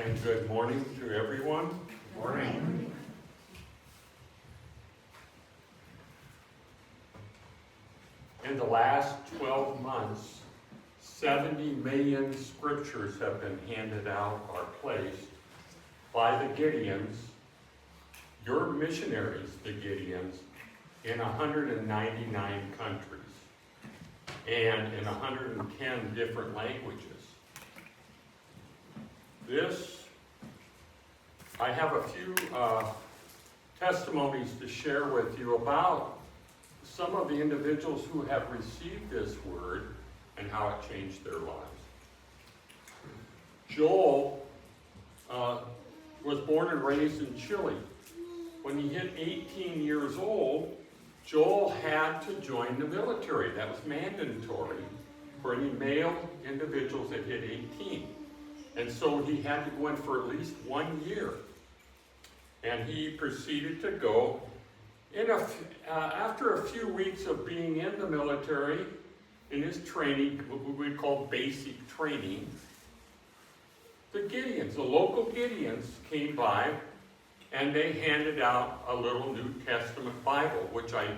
And good morning to everyone. Good morning. In the last 12 months, 70 million scriptures have been handed out or placed by the Gideons, your missionaries, the Gideons, in 199 countries and in 110 different languages. I have a few testimonies to share with you about some of the individuals who have received this word and how it changed their lives. Joel was born and raised in Chile. When he hit 18 years old, Joel had to join the military. That was mandatory for any male individuals that hit 18. And so he had to go in for at least 1 year. And he proceeded to go. After a few weeks of being in the military, in his training, what we call basic training, the Gideons, the local Gideons, came by and they handed out a little New Testament Bible, which I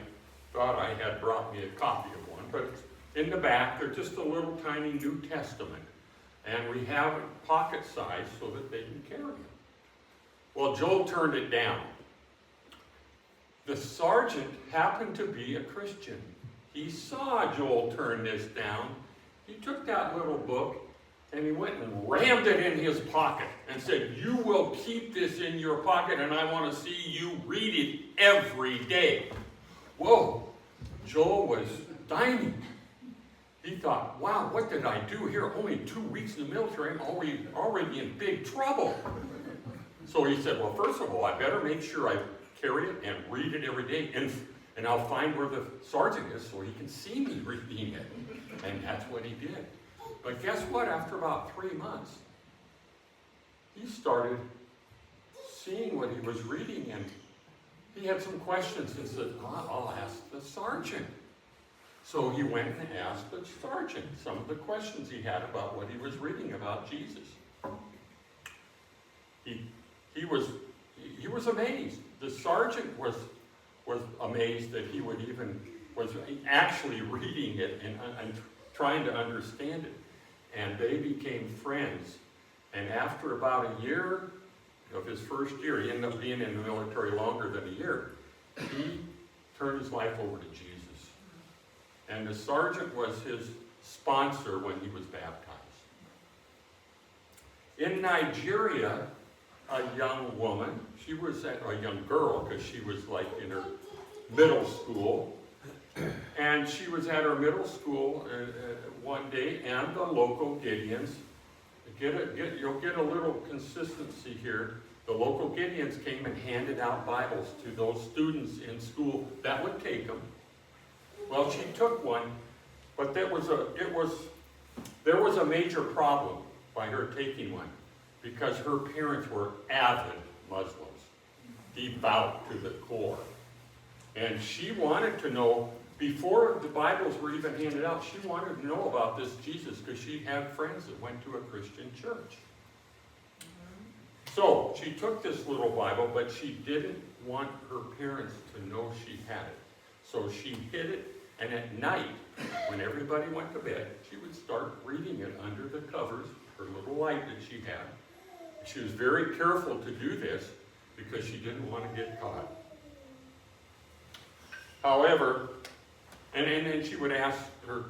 thought I had brought me a copy of one, but in the back, they're just a little tiny New Testament. And we have it pocket size so that they can carry it. Well, Joel turned it down. The sergeant happened to be a Christian. He saw Joel turn this down. He took that little book and he went and rammed it in his pocket and said, "You will keep this in your pocket and I want to see you read it every day." Whoa, Joel was dying. He thought, wow, what did I do here? Only 2 weeks in the military, I'm already in big trouble. So he said, well, first of all, I better make sure I carry it and read it every day, and I'll find where the sergeant is so he can see me reading it. And that's what he did. But guess what? After about 3 months, he started seeing what he was reading, and he had some questions and said, I'll ask the sergeant. So he went and asked the sergeant some of the questions he had about what he was reading about Jesus. He was amazed. The sergeant was amazed that he was actually reading it and trying to understand it. And they became friends. And after about a year of his first year, he ended up being in the military longer than a year, he turned his life over to Jesus. And the sergeant was his sponsor when he was baptized. In Nigeria, a young woman, she was a young girl because she was like in her middle school, and she was at her middle school one day, and the local Gideons, you'll get a little consistency here. The local Gideons came and handed out Bibles to those students in school that would take them. Well, she took one, but there was a major problem by her taking one, because her parents were avid Muslims, devout to the core. And she wanted to know, before the Bibles were even handed out, she wanted to know about this Jesus because she had friends that went to a Christian church. So she took this little Bible, but she didn't want her parents to know she had it. So she hid it, and at night, when everybody went to bed, she would start reading it under the covers, her little light that she had. She was very careful to do this because she didn't want to get caught. However, and then she would ask her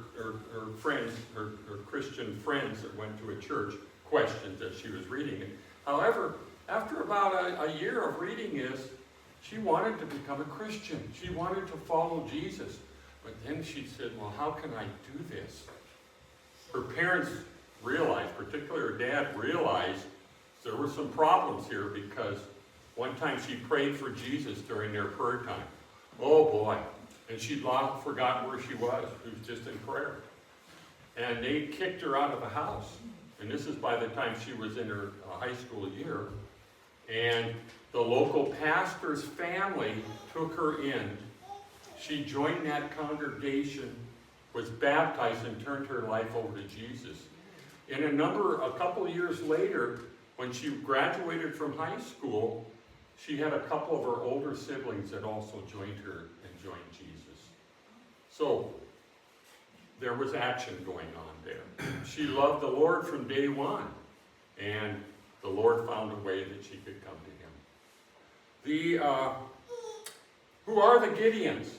friends, her Christian friends that went to a church, questions as she was reading it. However, after about a year of reading this, she wanted to become a Christian. She wanted to follow Jesus. But then she said, well, how can I do this? Her parents realized, particularly her dad realized, there were some problems here because one time she prayed for Jesus during their prayer time. Oh boy. And she'd long forgotten where she was. She was just in prayer. And they kicked her out of the house. And this is by the time she was in her high school year. And the local pastor's family took her in. She joined that congregation, was baptized, and turned her life over to Jesus. A couple of years later, when she graduated from high school, she had a couple of her older siblings that also joined her and joined Jesus. So there was action going on there. She loved the Lord from day one, and the Lord found a way that she could come to him. Who are the Gideons?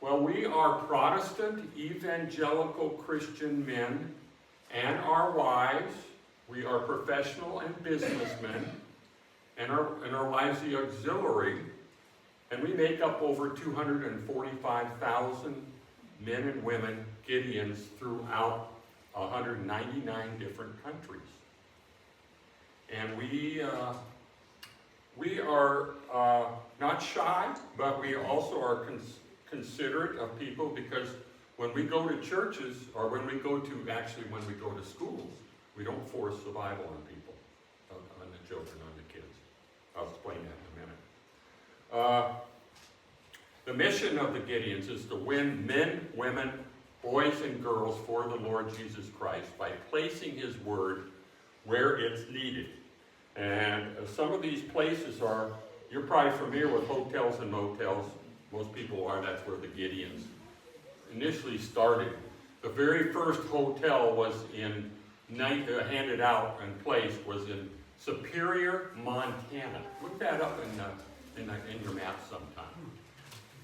Well, we are Protestant, evangelical Christian men and our wives. We are professional and businessmen, and our wives the auxiliary, and we make up over 245,000 men and women, Gideons, throughout 199 different countries. And we are not shy, but we also are considerate of people, because when we go to churches, or when we go to schools, we don't force the Bible on people, on the children, on the kids. I'll explain that in a minute. The mission of the Gideons is to win men, women, boys, and girls for the Lord Jesus Christ by placing his word where it's needed. And some of these places are, you're probably familiar with hotels and motels. Most people are. That's where the Gideons initially started. The very first hotel was handed out and placed was in Superior, Montana. Look that up in your map sometime.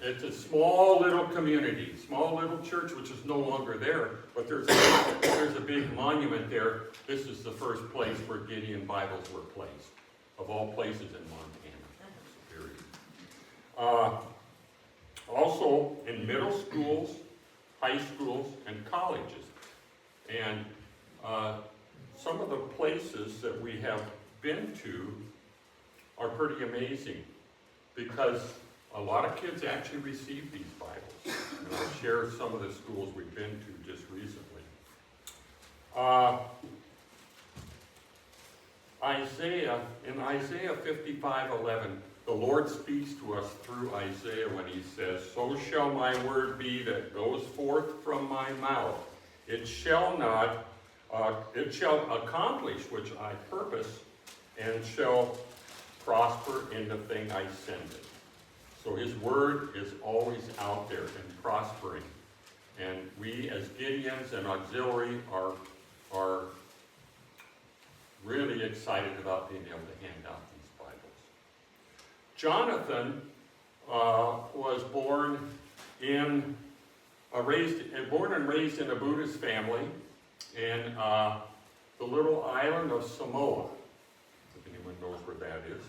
It's a small little community, small little church, which is no longer there, but there's a big monument there. This is the first place where Gideon Bibles were placed, of all places in Montana. Superior. Also in middle schools, high schools, and colleges. And some of the places that we have been to are pretty amazing, because a lot of kids actually receive these Bibles. And I'll share some of the schools we've been to just recently. In Isaiah 55:11, the Lord speaks to us through Isaiah when he says, "So shall my word be that goes forth from my mouth. It shall accomplish which I purpose, and shall prosper in the thing I send it." So his word is always out there and prospering. And we as Gideons and auxiliary are really excited about being able to hand out these Bibles. Jonathan was born and raised in a Buddhist family in the little island of Samoa, if anyone knows where that is.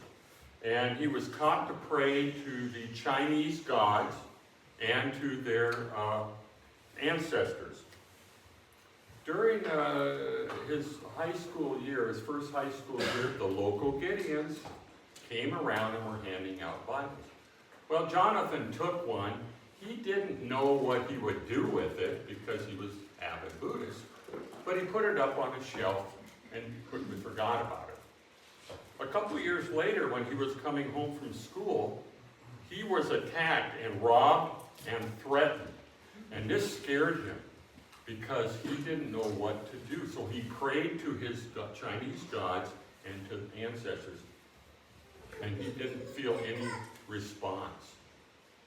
And he was taught to pray to the Chinese gods and to their ancestors. During his first high school year, the local Gideons came around and were handing out Bibles. Well, Jonathan took one. He didn't know what he would do with it because he was avid Buddhist, but he put it up on a shelf and quickly forgot about it. A couple years later, when he was coming home from school, he was attacked and robbed and threatened. And this scared him because he didn't know what to do. So he prayed to his Chinese gods and to ancestors, and he didn't feel any response.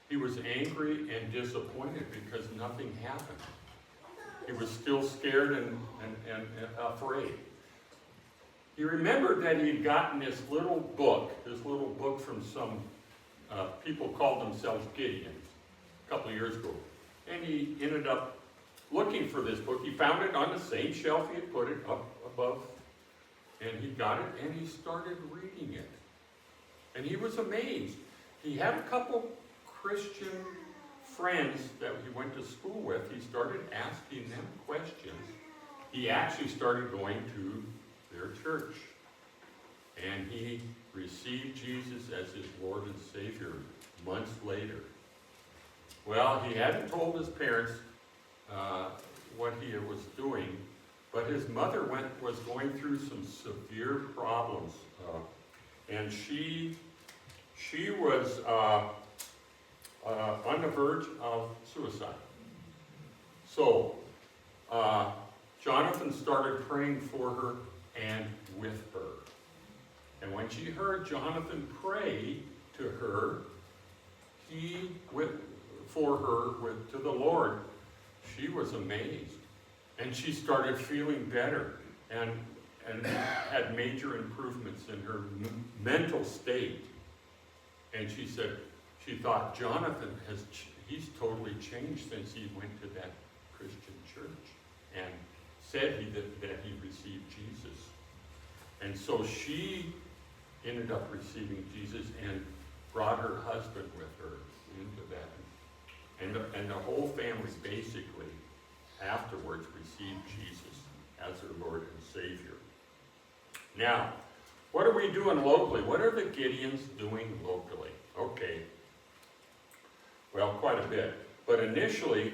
He was angry and disappointed because nothing happened. He was still scared and afraid. He remembered that he had gotten this little book from some people called themselves Gideons a couple of years ago. And he ended up looking for this book. He found it on the same shelf he had put it up above. And he got it and he started reading it. And he was amazed. He had a couple Christian friends that he went to school with. He started asking them questions. He actually started going to their church. And he received Jesus as his Lord and Savior months later. Well, he hadn't told his parents what he was doing, but his mother was going through some severe problems. And she was on the verge of suicide. So Jonathan started praying for her and with her. And when she heard Jonathan pray to her, he went for her to the Lord, she was amazed. And she started feeling better and had major improvements in her mental state. And she said, she thought, Jonathan he's totally changed since he went to that Christian church and said that he received Jesus. And so she ended up receiving Jesus and brought her husband with her into that. And the whole family basically afterwards received Jesus as their Lord and Savior. Now, what are we doing locally? What are the Gideons doing locally? Okay, well, quite a bit. But initially,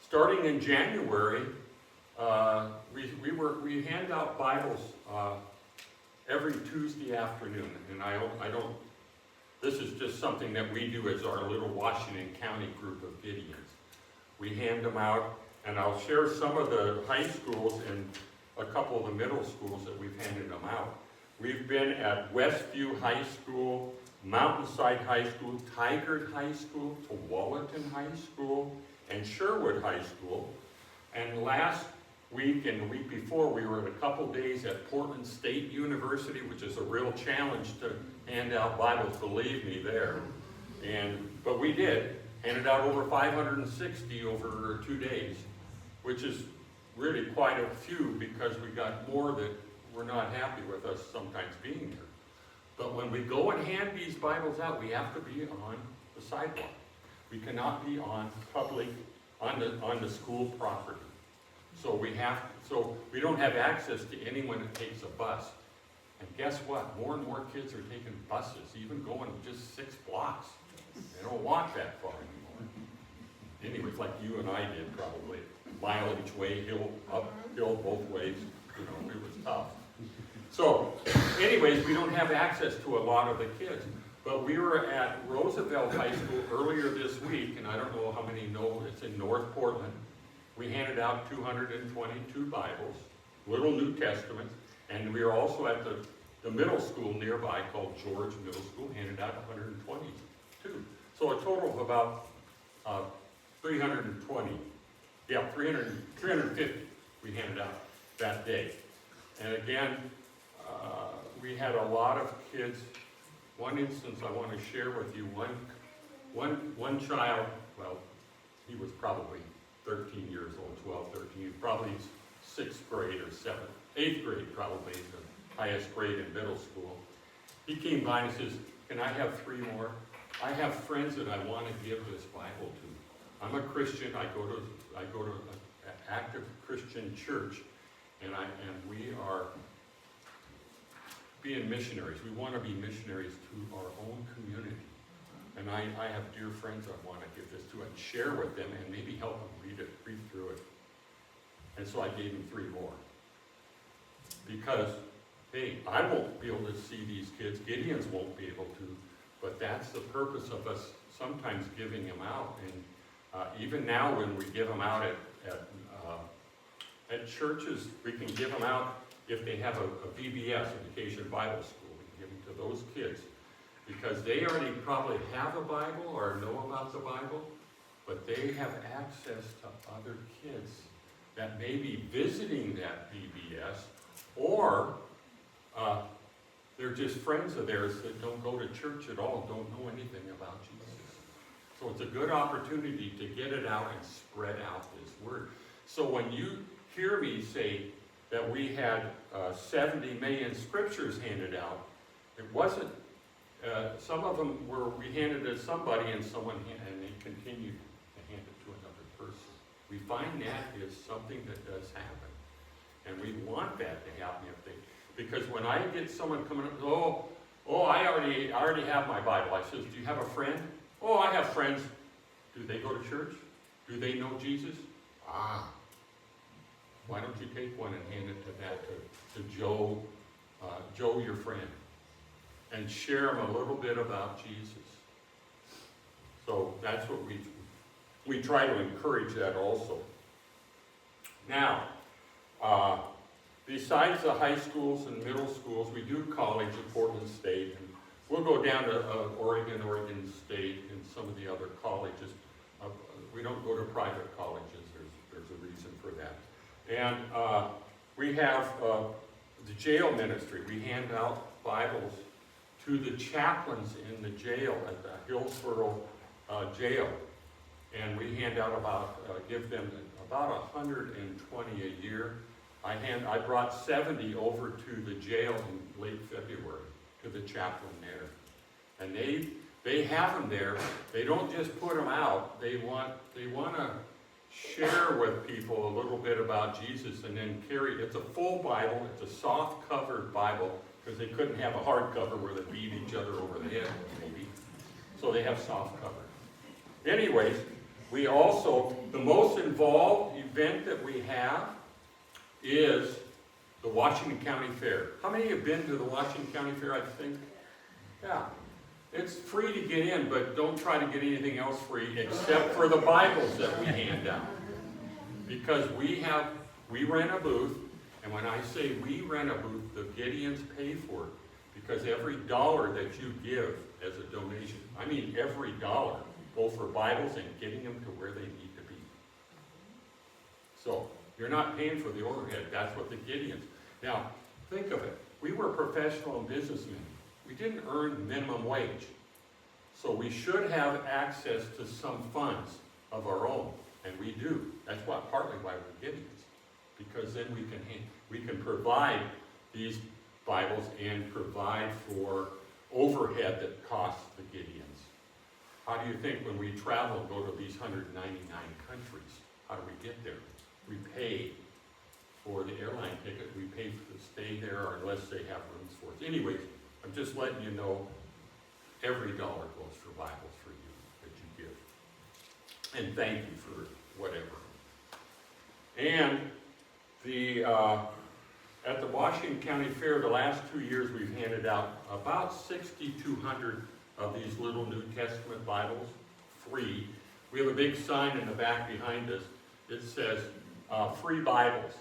starting in January, we hand out Bibles every Tuesday afternoon, and I don't. This is just something that we do as our little Washington County group of Gideons. We hand them out, and I'll share some of the high schools and a couple of the middle schools that we've handed them out. We've been at Westview High School, Mountainside High School, Tigard High School, Tualatin High School, and Sherwood High School. And last week and the week before, we were a couple days at Portland State University, which is a real challenge to hand out Bibles, believe me, there. But we did, handed out over 560 over 2 days, which is really quite a few because we got more that were not happy with us sometimes being here. But when we go and hand these Bibles out, we have to be on the sidewalk. We cannot be on the school property. So we don't have access to anyone that takes a bus. And guess what? More and more kids are taking buses, even going just 6 blocks. They don't walk that far anymore. Anyways, like you and I did probably. Mile each way, uphill both ways. You know, it was tough. So, anyways, we don't have access to a lot of the kids. But we were at Roosevelt High School earlier this week, and I don't know how many know it's in North Portland. We handed out 222 Bibles, little New Testaments, and we were also at the middle school nearby called George Middle School, handed out 122. So a total of about 320. Yeah, 350 we handed out that day. And again, we had a lot of kids. One instance I want to share with you, one child, well, he was probably 13 years old, 12, 13, he was probably 6th grade or 8th grade probably, the highest grade in middle school. He came by and says, can I have 3 more? I have friends that I want to give this Bible to. I'm a Christian, I go to an active Christian church, and we are being missionaries. We want to be missionaries to our own community. And I have dear friends I want to give this to and share with them and maybe help them read through it. And so I gave him 3 more. Because, hey, I won't be able to see these kids. Gideons won't be able to. But that's the purpose of us sometimes giving them out. And even now when we give them out at churches, we can give them out if they have a VBS, a Vacation Bible School. We can give them to those kids. Because they already probably have a Bible or know about the Bible, but they have access to other kids that may be visiting that VBS, or they're just friends of theirs that don't go to church at all, don't know anything about Jesus. So it's a good opportunity to get it out and spread out this word. So when you hear me say that we had 70 million scriptures handed out, it wasn't. Some of them we handed to somebody and they continued to hand it to another person. We find that is something that does happen. And we want that to happen because when I get someone coming up, I already have my Bible. I says, do you have a friend? Oh, I have friends. Do they go to church? Do they know Jesus? Why don't you take one and hand it to Joe, your friend, and share them a little bit about Jesus. So that's what we try to encourage that also. Now, besides the high schools and middle schools, we do college at Portland you'll go down to Oregon State, and some of the other colleges. We don't go to private colleges. There's a reason for that. And we have the jail ministry. We hand out Bibles to the chaplains in the jail at the Hillsborough jail. And we hand out give them about 120 a year. I brought 70 over to the jail in late February, to the chaplain there. And they have them there. They don't just put them out. They want to share with people a little bit about Jesus, and then it's a full Bible. It's a soft covered Bible, because they couldn't have a hardcover where they beat each other over the head, maybe. So they have soft cover. Anyways, we also, the most involved event that we have is the Washington County Fair. How many have been to the Washington County Fair, I think? Yeah. It's free to get in, but don't try to get anything else free except for the Bibles that we hand out. Because we rent a booth, and when I say we rent a booth, the Gideons pay for it. Because every dollar that you give as a donation, I mean every dollar, both for Bibles and getting them to where they need to be. So, you're not paying for the overhead. That's what the Gideons. Now, think of it. We were professional businessmen. We didn't earn minimum wage. So we should have access to some funds of our own. And we do. That's partly why we're Gideons. Because then we can provide these Bibles and provide for overhead that costs the Gideons. How do you think when we travel and go to these 199 countries, how do we get there? We pay for the airline ticket. We pay to stay there unless they have rooms for us. Anyways, I'm just letting you know every dollar goes for Bibles for you that you give. And thank you for whatever. And at the Washington County Fair, the last 2 years, we've handed out about 6,200 of these little New Testament Bibles, free. We have a big sign in the back behind us. It says, free Bibles.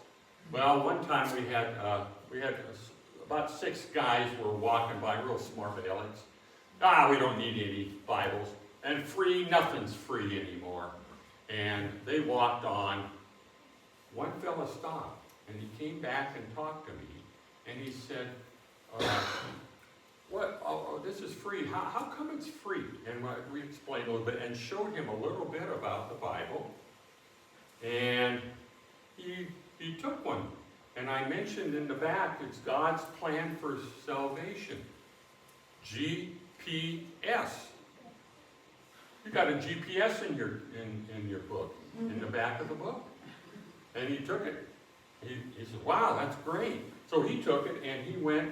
Well, one time we had about 6 guys were walking by, real smart alecks. We don't need any Bibles. And free, nothing's free anymore. And they walked on. One fella stopped, and he came back and talked to me. And he said, what? Oh, this is free. How come it's free? And we explained a little bit and showed him a little bit about the Bible. And he took one. And I mentioned in the back, it's God's plan for salvation. GPS. You got a GPS in your book, in the back of the book. And he took it. He said, wow, that's great. So he took it and he went,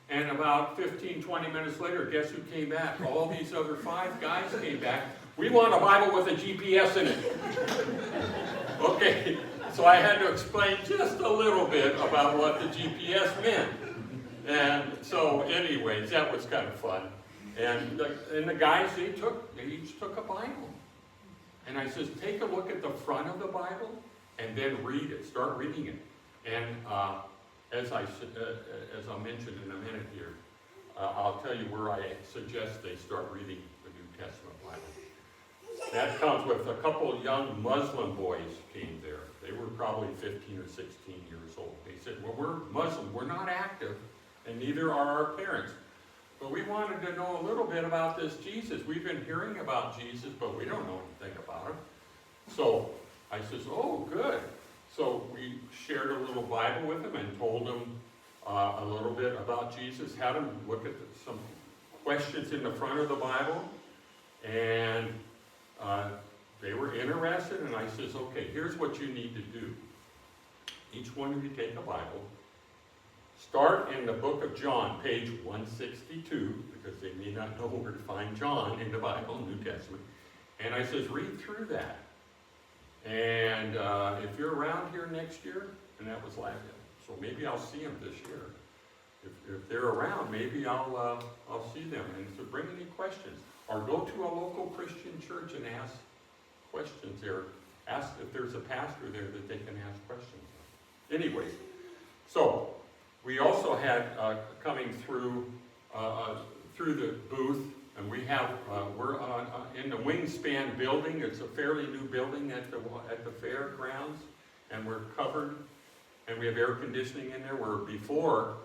and about 15, 20 minutes later, guess who came back? All these other 5 guys came back. We want a Bible with a GPS in it. Okay, so I had to explain just a little bit about what the GPS meant. And so anyways, that was kind of fun. And the guys, they each took a Bible. And I says, take a look at the front of the Bible and then read it. Start reading it. And as I'll mention in a minute here, I'll tell you where I suggest they start reading the New Testament Bible. That comes with a couple young Muslim boys came there. They were probably 15 or 16 years old. They said, well, we're Muslim. We're not active, and neither are our parents. But we wanted to know a little bit about this Jesus. We've been hearing about Jesus, but we don't know anything about him. So I says, oh, good. So we shared a little Bible with them and told them a little bit about Jesus, had them look at some questions in the front of the Bible, and they were interested, and I says, okay, here's what you need to do. Each one of you take a Bible, start in the book of John, page 162, because they may not know where to find John in the Bible, New Testament, and I says, read through that. And if you're around here next year, and that was last year, so maybe I'll see them this year. If they're around, maybe I'll see them. And so bring any questions. Or go to a local Christian church and ask questions there. Ask if there's a pastor there that they can ask questions. Anyways, so we also had coming through through the booth, and we have, we're in the Wingspan building. It's a fairly new building at the fairgrounds, and we're covered, and we have air conditioning in there, where before,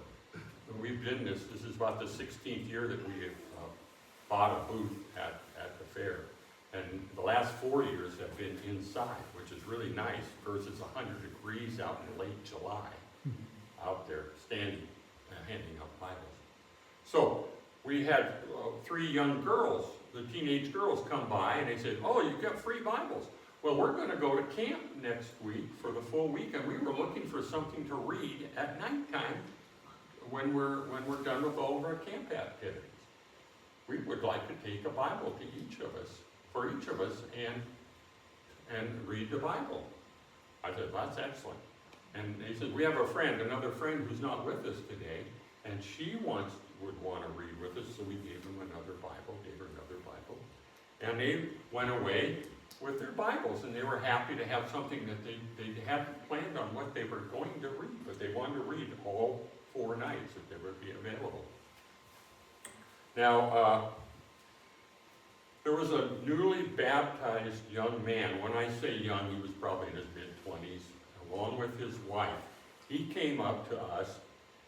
we've been this is about the 16th year that we have bought a booth at the fair. And the last 4 years have been inside, which is really nice, versus 100 degrees out in late July, out there standing and handing out Bibles. So we had 3 young girls, the teenage girls, come by, and they said, "Oh, you've got free Bibles. Well, we're going to go to camp next week for the full week, and we were looking for something to read at nighttime when we're done with all of our camp activities. We would like to take a Bible to each of us, and read the Bible." I said, "That's excellent." And they said, "We have another friend who's not with us today, and she would want to read with us," so we gave her another Bible. And they went away with their Bibles, and they were happy to have something that they hadn't planned on what they were going to read, but they wanted to read all 4 nights that they would be available. Now, there was a newly baptized young man. When I say young, he was probably in his mid-20s, along with his wife. He came up to us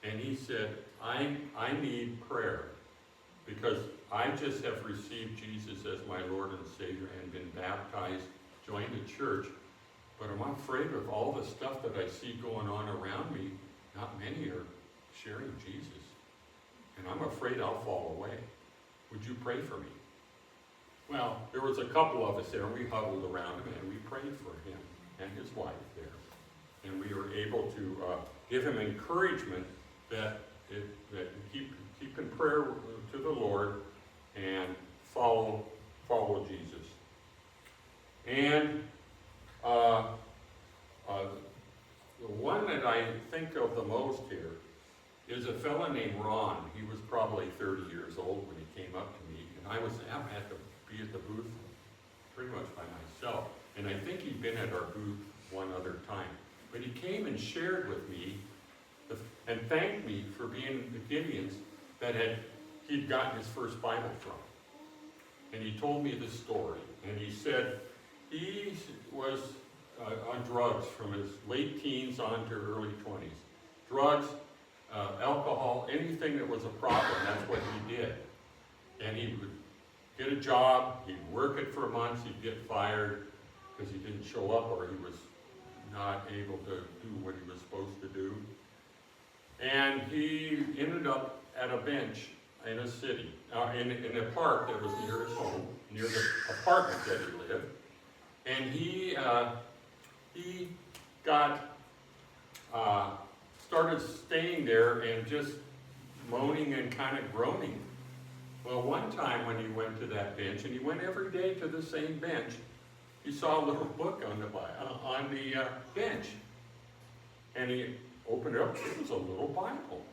and he said, I need prayer, because I just have received Jesus as my Lord and Savior and been baptized, joined the church, but I'm afraid of all the stuff that I see going on around me. Not many are sharing Jesus, and I'm afraid I'll fall away. Would you pray for me?" Well, there was a couple of us there, and we huddled around him, and we prayed for him and his wife there. And we were able to give him encouragement that keep in prayer to the Lord and follow Jesus. And the one that I think of the most here is a fellow named Ron. He was probably 30 years old when he came up to me, and I had to be at the booth pretty much by myself. And I think he'd been at our booth one other time. But he came and shared with me and thanked me for being the Gideons that he'd gotten his first Bible from. And he told me the story. And he said he was on drugs from his late teens on to early 20s. Drugs, alcohol, anything that was a problem, that's what he did. And he would get a job, he'd work it for months, he'd get fired because he didn't show up or he was not able to do what he was supposed to do. And he ended up at a bench in a city, in a park that was near his home, near the apartment that he lived. And he started staying there and just moaning and kind of groaning. Well, one time when he went to that bench, and he went every day to the same bench, he saw a little book on the bench. And he opened it up, it was a little Bible.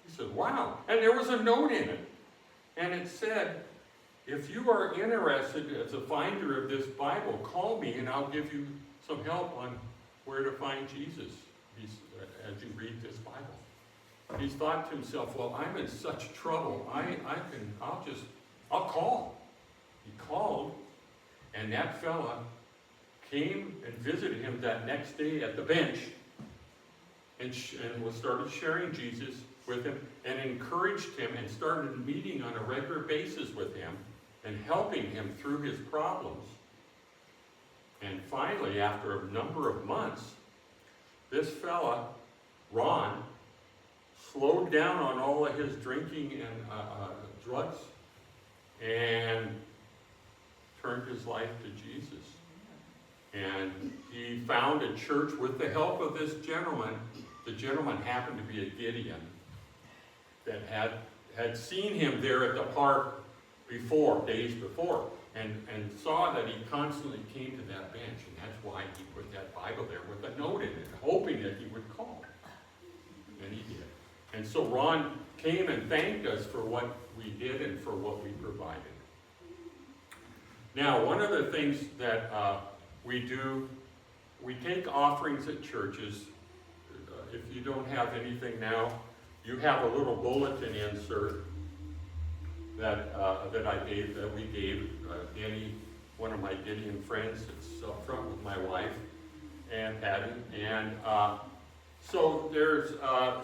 He said, "Wow." And there was a note in it. And it said, "If you are interested as a finder of this Bible, call me and I'll give you some help on where to find Jesus as you read this Bible." He thought to himself, "Well, I'm in such trouble. I'll call." He called, and that fella came and visited him that next day at the bench and started sharing Jesus with him and encouraged him and started meeting on a regular basis with him and helping him through his problems. And finally, after a number of months, this fella, Ron, slowed down on all of his drinking and drugs and turned his life to Jesus. And he found a church with the help of this gentleman. The gentleman happened to be a Gideon that had seen him there at the park days before, and saw that he constantly came to that bench, and that's why he put that Bible there with a note in it, hoping that he would call. And he did. And so Ron came and thanked us for what we did and for what we provided. Now, one of the things that we do, we take offerings at churches. If you don't have anything now, you have a little bulletin insert, that we gave any one of my Gideon friends. It's up front with my wife and Patty. And so there's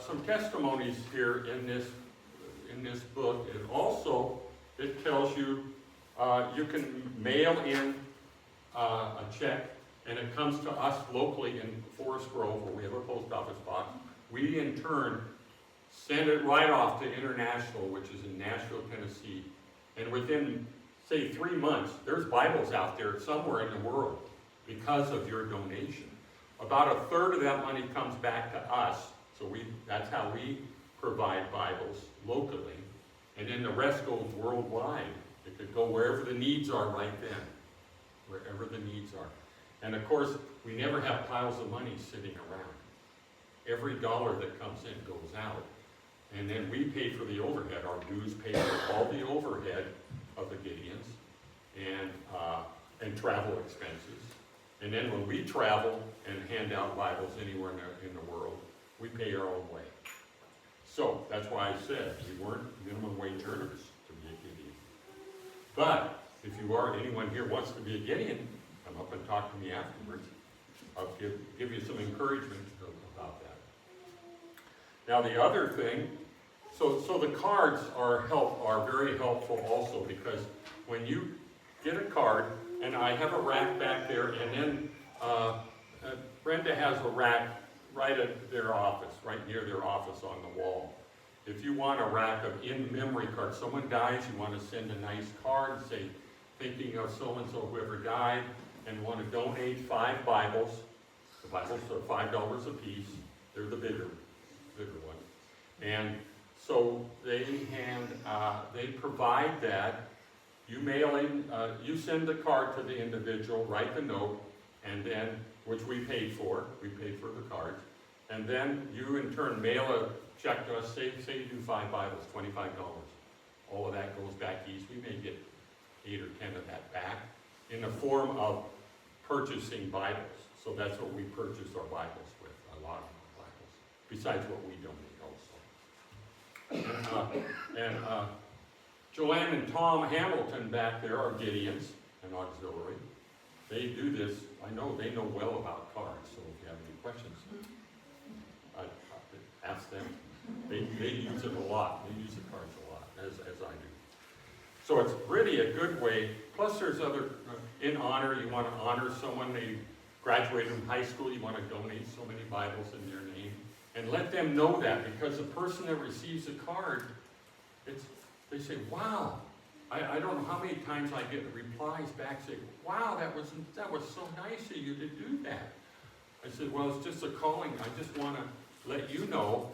some testimonies here in this book. And also it tells you you can mail in a check, and it comes to us locally in Forest Grove, where we have a post office box. We in turn send it right off to International, which is in Nashville, Tennessee. And within, say, 3 months, there's Bibles out there somewhere in the world because of your donation. About a third of that money comes back to us. So that's how we provide Bibles locally. And then the rest goes worldwide. It could go wherever the needs are right then. Wherever the needs are. And of course, we never have piles of money sitting around. Every dollar that comes in goes out. And then we pay for the overhead. Our dues pay for all the overhead of the Gideons and travel expenses. And then when we travel and hand out Bibles anywhere in the world, we pay our own way. So that's why I said we weren't minimum wage earners to be a Gideon. But if you are, anyone here wants to be a Gideon, come up and talk to me afterwards. I'll give you some encouragement about that. Now the other thing, so the cards are very helpful also, because when you get a card, and I have a rack back there, and then Brenda has a rack right at their office, right near their office on the wall. If you want a rack of in-memory cards, someone dies, you want to send a nice card, say, thinking of so-and-so whoever died, and want to donate 5 Bibles. The Bibles are $5 a piece. They're the bigger ones. And so they provide that. You mail in, you send the card to the individual, write the note, and then, which we paid for the cards, and then you in turn mail a check to us, say you do 5 Bibles, $25. All of that goes back east. We may get 8 or 10 of that back in the form of purchasing Bibles. So that's what we purchase our Bibles with, a lot of Bibles, besides what we donate also. Joanne and Tom Hamilton back there are Gideons and auxiliary. They do this, I know they know well about cards, so if you have any questions, ask them. They use it a lot. They use the cards a lot, as I do. So it's really a good way. Plus there's other, in honor, you want to honor someone, they graduated from high school, you want to donate so many Bibles in their name. And let them know that, because the person that receives a card, they say, wow. I don't know how many times I get replies back saying, wow, that was so nice of you to do that. I said, well, it's just a calling. I just want to let you know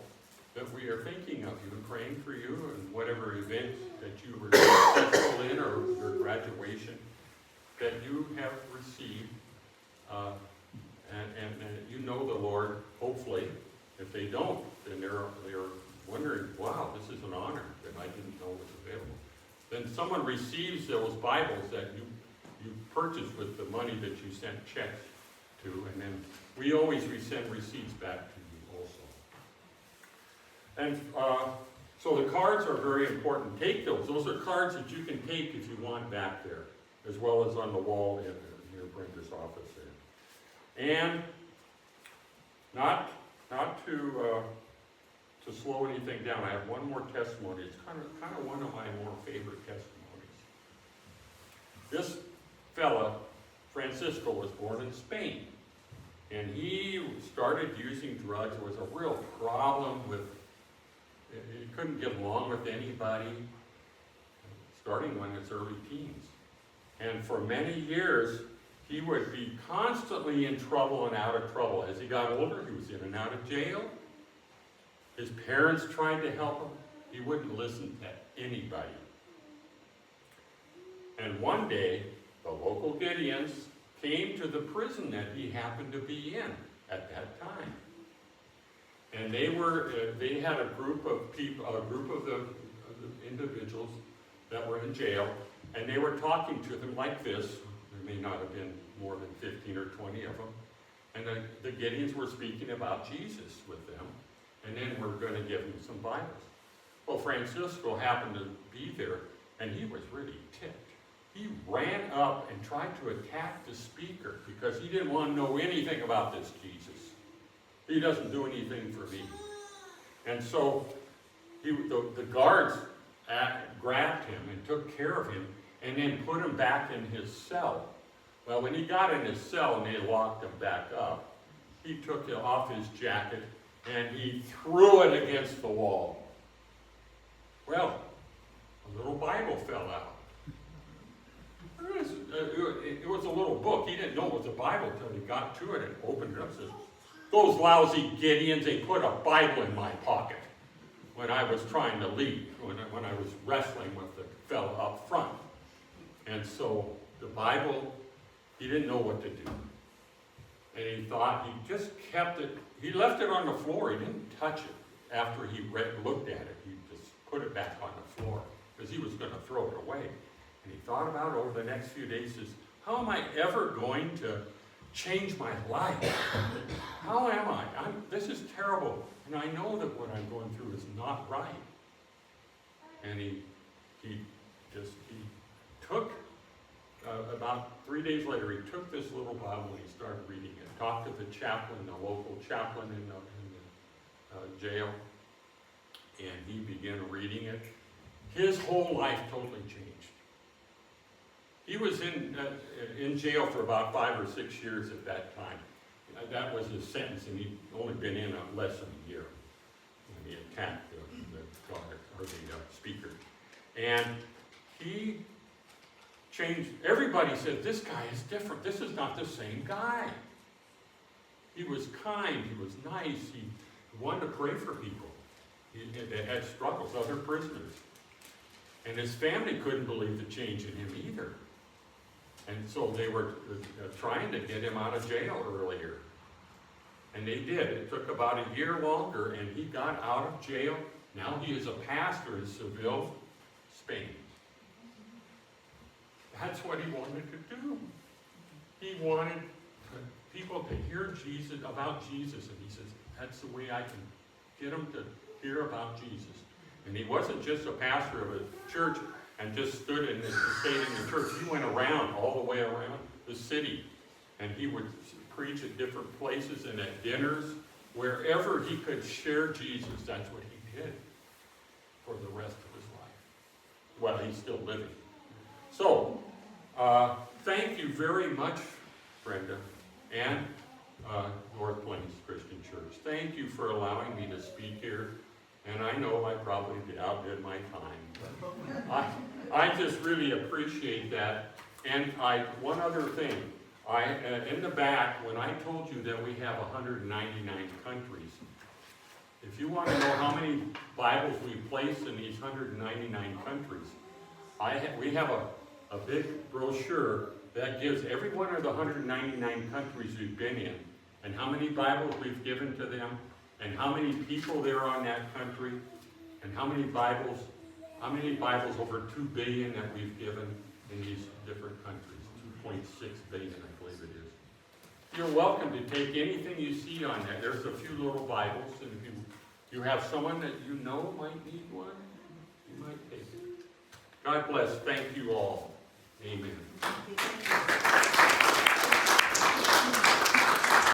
that we are thinking of you and praying for you, and whatever event that you were successful in, or your graduation, that you have received, and you know the Lord, hopefully. If they don't, then they're wondering, wow, this is an honor that I didn't know was available. Then someone receives those Bibles that you purchased with the money that you sent checks to, and then we always send receipts back to you also. And so the cards are very important. Take those. Those are cards that you can take if you want back there, as well as on the wall near Brenda's office there. And not to slow anything down, I have one more testimony. It's kind of one of my more favorite testimonies. This fella, Francisco, was born in Spain, and he started using drugs. There was a real problem with, he couldn't get along with anybody, starting when his early teens. And for many years, he would be constantly in trouble and out of trouble. As he got older, he was in and out of jail. His parents tried to help him. He wouldn't listen to anybody. And one day, the local Gideons came to the prison that he happened to be in at that time. And they had a group of people, the individuals that were in jail, and they were talking to them like this. There may not have been more than 15 or 20 of them. And the Gideons were speaking about Jesus with them. And then we're going to give them some Bibles. Well, Francisco happened to be there, and he was really ticked. He ran up and tried to attack the speaker because he didn't want to know anything about this Jesus. He doesn't do anything for me. And so the guards grabbed him and took care of him and then put him back in his cell. Well, when he got in his cell and they locked him back up, he took off his jacket and he threw it against the wall. Well, a little Bible fell out. It was a little book. He didn't know it was a Bible until he got to it and opened it up and says, "Those lousy Gideons, they put a Bible in my pocket when I was trying to leave, when I was wrestling with the fellow up front." And so the Bible, he didn't know what to do. And he thought, he just kept it, he left it on the floor. He didn't touch it after he looked at it. He just put it back on the floor because he was going to throw it away. And he thought about it over the next few days, says, how am I ever going to change my life? How am I? This is terrible. And I know that what I'm going through is not right. And he took, about 3 days later, he took this little Bible and he started reading it. Talked to the chaplain, the local chaplain in the jail. And he began reading it. His whole life totally changed. He was in jail for about 5 or 6 years at that time. That was his sentence, and he'd only been in less than a year when he attacked the guard, or the speaker. And he changed. Everybody said, this guy is different. This is not the same guy. He was kind. He was nice. He wanted to pray for people. They had struggles, other prisoners. And his family couldn't believe the change in him either. And so they were trying to get him out of jail earlier. And they did. It took about a year longer, and he got out of jail. Now he is a pastor in Seville, Spain. That's what he wanted to do. He wanted people to hear about Jesus. And he says, that's the way I can get them to hear about Jesus. And he wasn't just a pastor of a church and just stayed in the church. He went around, all the way around the city. And he would preach at different places and at dinners. Wherever he could share Jesus, that's what he did for the rest of his life. Well, he's still living. So, thank you very much, Brenda, and North Plains Christian Church. Thank you for allowing me to speak here. And I know I probably outdid my time, but I just really appreciate that. And one other thing, in the back, when I told you that we have 199 countries, if you want to know how many Bibles we place in these 199 countries, we have a big brochure that gives every one of the 199 countries we've been in, and how many Bibles we've given to them, and how many people there are in that country, and how many Bibles, over 2 billion that we've given in these different countries. 2.6 billion, I believe it is. You're welcome to take anything you see on that. There's a few little Bibles, and if you have someone that you know might need one, you might take it. God bless. Thank you all. Amen.